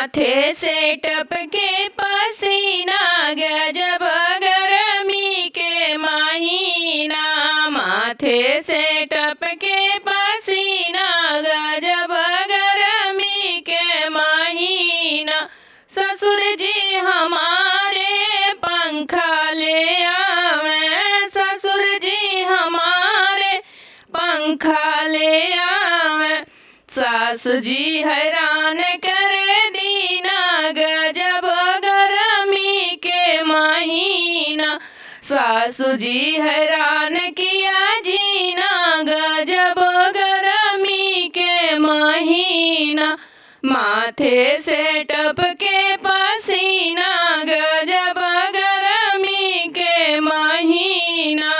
माथे से टपके पसीना गजब गर्मी के महीना। माथे से टपके पसीना गजब गर्मी के महीना। ससुर जी हमारे पंखा ले आवे, ससुर जी हमारे पंखा ले आवे। सास जी हैरान करे दीना गजब गर्मी के महीना। सासू जी हैरान किया जीना गजब गर्मी के महीना। माथे से टपके पसीना गजब गर्मी के महीना।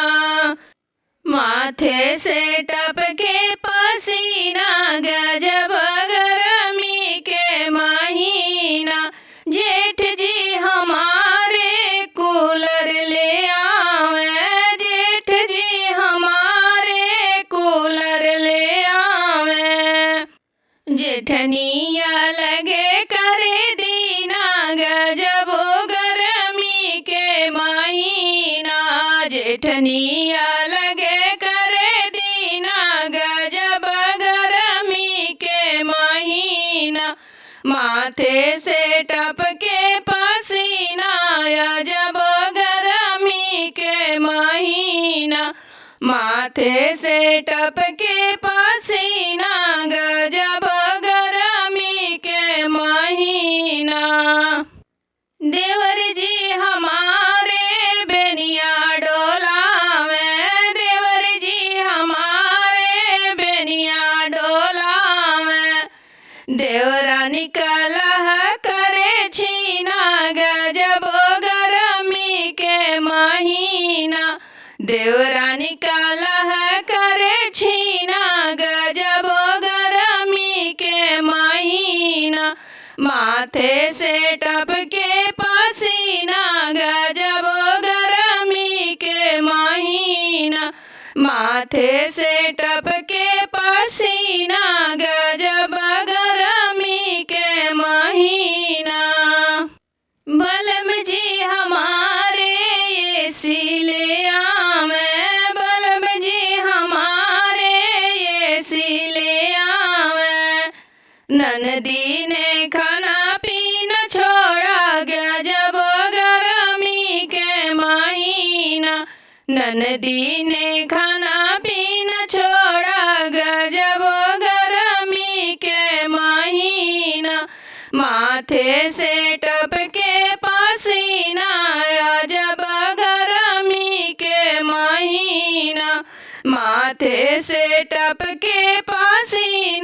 माथे से टपके पसीना गजब गर्मी के महीना। जेठ जी हमारे कूलर ले आवे, जेठ जी हमारे कूलर ले आवे। जेठनिया लगे करे दीना गजब गर्मी के महीना। जेठनिया लगे करे दीना गजब गर्मी के महीना। माथे से टपके पसीना अजब गर्मी के महीना। माथे से टपके पसीना गजब गर्मी के महीना। देवर जी हमारे बेनिया डोलावे, देवर जी हमारे बेनिया डोलावे। देवरा निकला करे छीना गजब गर्मी के महीना। देवरा निकाला करे छीना गजब गर्मी के महीना। माथे से टपके पसीना गजब गर्मी के महीना। माथे से टपके पसीना गजब गर्मी के महीना। बलम जी हमारे एसी ले आवे, बलम जी हमारे एसी ले आवे। ननदी ने खाना पीना छोड़ा गजब गर्मी के महीना। ननदी ने खाना पीना छोड़ा गजब गर्मी के महीना। माथे से टपके पसीना अजब गर्मी के महीना। माथे से टपके पसीना